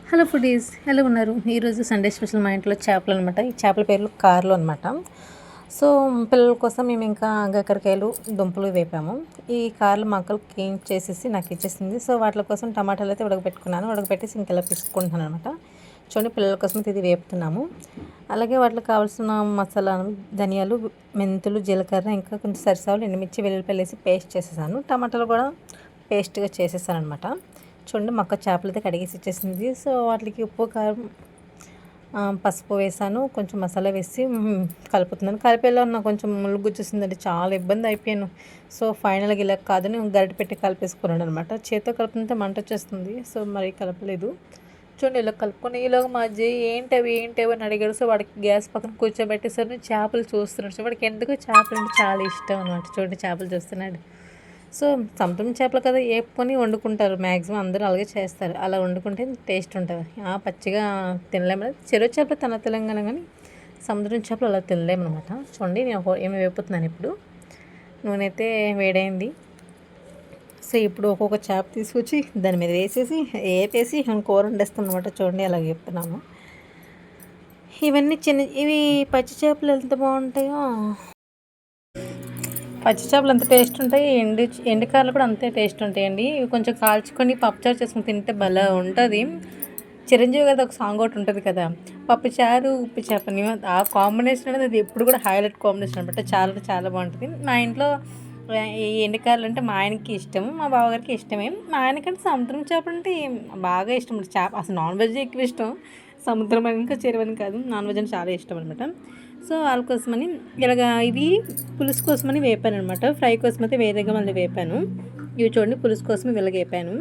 Hello foodies, ఎలా ఉన్నారు? ఈరోజు సండే స్పెషల్ మా ఇంట్లో చేపలు అనమాట. ఈ చేపల పేర్లు కార్లు అనమాట. సో పిల్లల కోసం మేము ఇంకా గక్కరకాయలు దుంపలు వేపాము. ఈ కార్లు మా అక్కలు క్లీన్ చేసేసి నాకు ఇచ్చేసింది. సో వాటి కోసం టమాటాలు అయితే ఉడకబెట్టుకున్నాను. ఉడకబెట్టేసి ఇంకెలా పిసుకుంటున్నాను అనమాట. చూడండి, పిల్లల కోసం ఇది వేపుతున్నాము. అలాగే వాటికి కావాల్సిన మసాలా ధనియాలు, మెంతులు, జీలకర్ర, ఇంకా కొంచెం సరిసాలు, ఎండుమిర్చి, వెల్లుల్లిపాయలు వేసి పేస్ట్ చేసేసాను. టమాటాలు కూడా పేస్ట్గా చేసేసాను అనమాట. చూడండి, మొక్క చేపలు అయితే కడిగేసి ఇచ్చేసింది. సో వాటికి ఉప్పు, కారం, పసుపు వేసాను. కొంచెం మసాలా వేసి కలుపుతున్నాను. కలిపేలో నాకు కొంచెం ముళ్ళు గుచ్చేసిందండి. చాలా ఇబ్బంది అయిపోయాను. సో ఫైనల్గా ఇలా కాదు, నేను గరిటె పెట్టి కలిపేసుకున్నాను అనమాట. చేతితో కలుపుతుంటే మంట వచ్చేస్తుంది. సో మరి కలపలేదు. చూడండి, ఇలా కలుపుకొని ఈలోగా మా అజ్జయ్ ఏంటవి అని అడిగాడు. సో వాడికి గ్యాస్ పక్కన కూర్చోబెట్టేసరి చూడాలి చూస్తున్నాడు. సో వాడికి ఎందుకు చేపలు అంటే చాలా ఇష్టం అనమాట. చూడండి, చేపలు చూస్తున్నాడు. సో సముద్రం చేపలు కదా, వేపుకొని వండుకుంటారు. మ్యాక్సిమం అందరూ అలాగే చేస్తారు. అలా వండుకుంటే టేస్ట్ ఉంటుంది. పచ్చిగా తినలేము. చెరువు చేపలు తన తెలంగాణ, కానీ సముద్రం చేపలు అలా తినలేము అనమాట. చూడండి, నేను ఏమి వేపుతున్నాను. ఇప్పుడు నూనె అయితే వేడైంది. సో ఇప్పుడు ఒక్కొక్క చేప తీసుకొచ్చి దాని మీద వేసేసి వేపేసి కూర వండేస్తాం అనమాట. చూడండి, అలా వేపుతున్నాము. ఇవన్నీ ఇవి పచ్చి చేపలు ఎంత బాగుంటాయో, పచ్చి చేపలు అంత టేస్ట్ ఉంటాయి. ఎండుకాయలు కూడా అంతే టేస్ట్ ఉంటాయండి. ఇవి కొంచెం కాల్చుకొని పప్పుచారు చేసుకుని తింటే భలే ఉంటుంది. చిరంజీవి కదా ఒక సాంగ్ ఒకటి ఉంటుంది కదా, పప్పుచారు ఉప్పు చేపని. ఆ కాంబినేషన్ అనేది అది ఎప్పుడు కూడా హైలైట్ కాంబినేషన్ అనమాట. చాలా చాలా బాగుంటుంది. మా ఇంట్లో ఈ ఎండుకాయలు అంటే మా ఆయనకి ఇష్టము, మా బావగారికి ఇష్టమే. మా ఆయనకంటే సముద్రం చేపలు అంటే బాగా ఇష్టం. చేప అసలు నాన్ వెజ్ ఎక్కువ ఇష్టం. సముద్రం ఇంకా చెరువని కాదు, నాన్ వెజ్ అంటే చాలా ఇష్టం అనమాట. సో వాళ్ళ కోసమని ఇలాగా ఇది పులుసు కోసమని వేపాను అనమాట. ఫ్రై కోసం అయితే వేరేగా మళ్ళీ వేపాను. ఇవి చూడండి, పులుసు కోసం ఇలాగ వేపాను.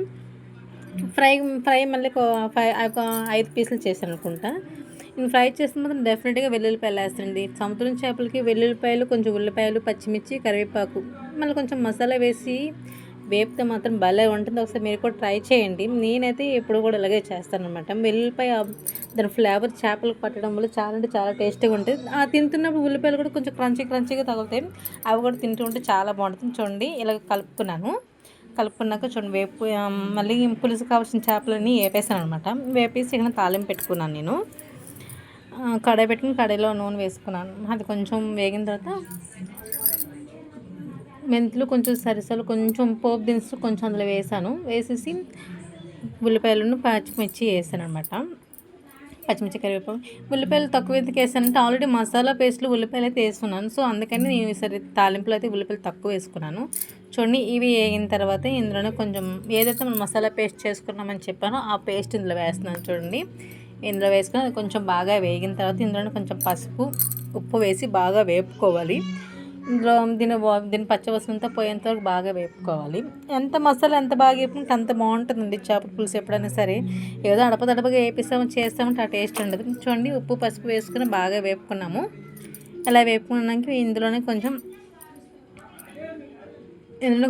ఫ్రై మళ్ళీ ఒక 5 పీసులు చేశాను అనుకుంటా. నేను ఫ్రై చేసిన మాత్రం డెఫినెట్గా వెల్లుల్లిపాయలు వేస్తానండి. సముద్రం చేపలకి వెల్లుల్లిపాయలు, కొంచెం ఉల్లిపాయలు, పచ్చిమిర్చి, కరివేపాకు, మళ్ళీ కొంచెం మసాలా వేసి వేపితే మాత్రం భలే ఉంటుంది. ఒకసారి మీరు కూడా ట్రై చేయండి. నేనైతే ఎప్పుడు కూడా ఇలాగే చేస్తాను అనమాట. వెల్లుల్లిపాయ దాని ఫ్లేవర్ చేపలకు పట్టడం వల్ల చాలా అంటే చాలా టేస్టీగా ఉంటుంది. తింటున్నప్పుడు ఉల్లిపాయలు కూడా కొంచెం క్రంచీగా తగులుతాయి. అవి కూడా తింటూ ఉంటే చాలా బాగుంటుంది. చూడండి, ఇలా కలుపుకున్నాక చూడండి మళ్ళీ పులుసు కావాల్సిన చేపలన్నీ వేపేసాను అనమాట. వేపేసి ఇక్కడ తాలింపు పెట్టుకున్నాను. నేను కడాయి పెట్టుకుని కడాయిలో నూనె వేసుకున్నాను. అది కొంచెం వేగిన తర్వాత మెంతులు, కొంచెం సరిసలు, కొంచెం పోపు దినుసులు కొంచెం అందులో వేసాను. వేసేసి ఉల్లిపాయలను పచ్చిమిర్చి వేసాను అనమాట. పచ్చిమిర్చి, కరివేపాకు. ఉల్లిపాయలు తక్కువ ఎందుకు వేసానంటే ఆల్రెడీ మసాలా పేస్ట్లు ఉల్లిపాయలు అయితే వేసుకున్నాను. సో అందుకని నేను ఈసారి తాలింపులో అయితే ఉల్లిపాయలు తక్కువ వేసుకున్నాను. చూడండి, ఇవి వేగిన తర్వాత ఇందులోనే కొంచెం ఏదైతే మనం మసాలా పేస్ట్ చేసుకున్నామని చెప్పానో ఆ పేస్ట్ ఇందులో వేస్తున్నాను. చూడండి, ఇందులో వేసుకొని అది కొంచెం బాగా వేగిన తర్వాత ఇందులోనే కొంచెం పసుపు, ఉప్పు వేసి బాగా వేపుకోవాలి. ఇందులో దీని పచ్చవసనంతా పోయేంత వరకు బాగా వేపుకోవాలి. ఎంత మసాలా ఎంత బాగా వేపుకుంటే అంత బాగుంటుందండి చేపల పులుసు ఎప్పుడైనా సరే. ఏదో అడపదడపగా చేస్తామంటే ఆ టేస్ట్ ఉండదు. చూడండి, ఉప్పు పసుపు వేసుకుని బాగా వేపుకున్నాము. అలా వేపుకున్నాక ఇందులోనే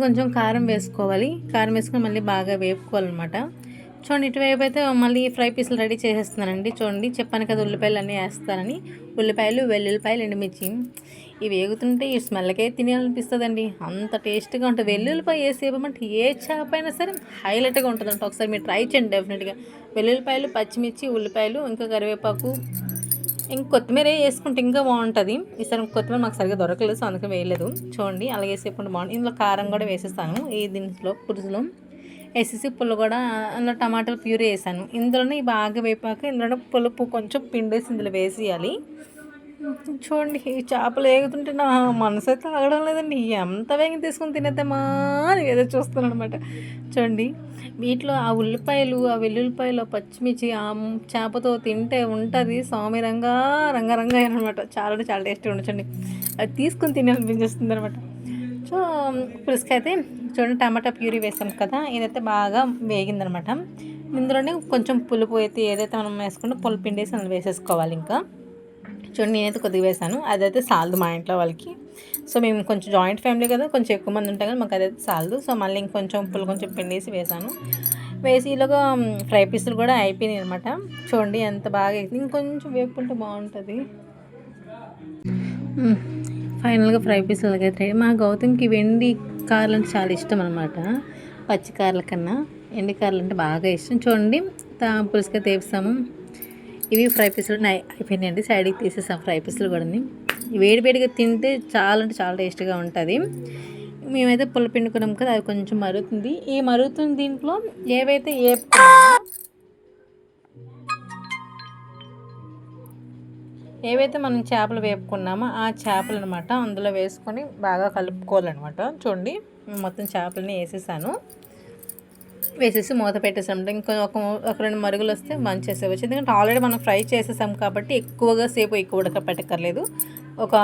కొంచెం కారం వేసుకోవాలి. కారం వేసుకొని మళ్ళీ బాగా వేపుకోవాలన్నమాట. చూడండి, ఇటువైపు అయితే మళ్ళీ ఫ్రై పీసులు రెడీ చేసేస్తున్నానండి. చూడండి, చెప్పాను కదా ఉల్లిపాయలు అన్నీ వేస్తానని. ఉల్లిపాయలు, వెల్లుల్లిపాయలు, ఎండుమిర్చి ఇవి వేగుతుంటే ఈ స్మెల్కే తినాలనిపిస్తుందండి. అంత టేస్ట్గా ఉంటుంది. వెల్లుల్లిపాయ వేసి వేపమంటే ఏ చేప అయినా సరే హైలైట్గా ఉంటుందంట. ఒకసారి మీరు ట్రై చేయండి డెఫినెట్గా. వెల్లుల్లిపాయలు, పచ్చిమిర్చి, ఉల్లిపాయలు, ఇంకా కరివేపాకు, ఇంక కొత్తిమీర వేసుకుంటే ఇంకా బాగుంటుంది. ఈసారి కొత్తిమీర మాకు సరిగ్గా దొరకలేదు, సో అందుకే వేయలేదు. చూడండి, అలాగే వేసేపుకుంటే బాగుంటుంది. ఇందులో కారం కూడా వేసేస్తాను. ఈ దీంట్లో పులుసులో వేసేసి పుల్ల కూడా అందులో టమాటాలు ప్యూరీ వేసాను. ఇందులోనే బాగా వేపాక ఇందులో పులుపు కొంచెం పిండేసి ఇందులో వేసేయాలి. చూడండి, ఈ చేపలు వేగుతుంటే నా మనసు అయితే ఆగడం లేదండి. ఎంత వేగం తీసుకొని తినేద్దామా అని ఏదో చూస్తున్నాను అనమాట. చూడండి, వీటిలో ఆ ఉల్లిపాయలు, ఆ వెల్లుల్లిపాయలు, పచ్చిమిర్చి ఆ చేపతో తింటే ఉంటుంది స్వామి రంగ అనమాట. చాలా అంటే చాలా టేస్టీగా ఉండొచ్చండి. అది తీసుకొని తినాలనిపించేస్తుంది అనమాట. సో పులుసుకైతే చూడండి, టమాటా ప్యూరీ వేసాం కదా, ఇదైతే బాగా వేగిందనమాట. ఇందులోనే కొంచెం పులుపు అయితే ఏదైతే మనం వేసుకుంటే పులుపు పిండేసి అందులో వేసేసుకోవాలి. ఇంకా చూడండి, నేనైతే కొద్దిగా వేసాను. అదైతే సాలదు మా ఇంట్లో వాళ్ళకి. సో మేము కొంచెం జాయింట్ ఫ్యామిలీ కదా, కొంచెం ఎక్కువ మంది ఉంటాం కదా, మాకు అదైతే సాలదు. సో మళ్ళీ ఇంకొంచెం కొంచెం పిండేసి వేసాను. వేసి ఇలాగా ఫ్రై పీసులు కూడా అయిపోయినాయి అనమాట. చూడండి, ఎంత బాగా ఇంకొంచెం వేపుకుంటే బాగుంటుంది. ఫైనల్గా ఫ్రై పీసులు అలాగైతే మా గౌతమ్కి వెండి కార్లు అంటే చాలా ఇష్టం అనమాట. పచ్చి కార్ల కన్నా ఎండి కార్లు అంటే బాగా ఇష్టం. చూడండి, పులుసుగా తీస్తాము. ఇవి ఫ్రై పీసులు అయిపోయినాయండి. సైడ్కి తీసేసాం ఫ్రై పీసులు కూడా. వేడి వేడిగా తింటే చాలా అంటే చాలా టేస్ట్గా ఉంటుంది. మేమైతే పుల్ల పిండుకున్నాం కదా, అది కొంచెం మరుగుతుంది. ఈ మరుగుతున్న దీంట్లో ఏవైతే మనం చేపలు వేపుకున్నామో ఆ చేపలు అనమాట అందులో వేసుకొని బాగా కలుపుకోవాలన్నమాట. చూడండి, మొత్తం చేపలని వేసేసి మూత పెట్టేసాం. ఇంకా ఒక 2 మరుగులు వస్తే మంచేసేవచ్చు. ఎందుకంటే ఆల్రెడీ మనం ఫ్రై చేసేసాం కాబట్టి ఎక్కువగా సేపు ఉడకపెట్టక్కర్లేదు. ఒక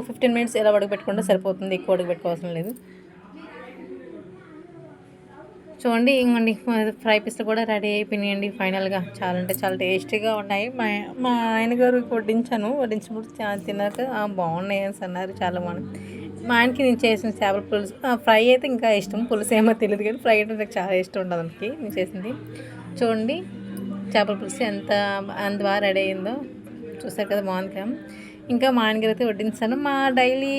15 మినిట్స్ ఇలా ఉడకపెట్టుకుంటే సరిపోతుంది. ఎక్కువ ఉడకపెట్టుకోవాల్సిన లేదు. చూడండి, ఇంకోండి ఫ్రై పీస్లు కూడా రెడీ అయిపోయినాయండి ఫైనల్గా. చాలా అంటే చాలా టేస్టీగా ఉన్నాయి. మా ఆయన గారికి వడ్డించినప్పుడు తిన్నాక బాగున్నాయి అని అన్నారు. చాలా బాగున్నాయి. మా ఆయనకి నేను చేసిన చేపల పులుసు ఫ్రై అయితే ఇంకా ఇష్టం. పులుసు ఏమో తెలియదు కానీ ఫ్రై అంటే నాకు చాలా ఇష్టం ఉండదు అందుకే నేను చేసింది. చూడండి, చేపల పులుసు ఎంత బాగా రెడీ అయిందో చూసారు కదా, బాగుంది కదా. ఇంకా మా ఆయనగారు అయితే వడ్డించాను. మా డైలీ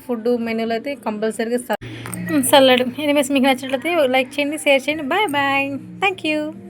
ఫుడ్ మెనూలో అయితే కంపల్సరీగా సలాడ్. ఎనీవేస్ మీకు నచ్చినట్లయితే లైక్ చేయండి, షేర్ చేయండి. Bye bye. Thank you.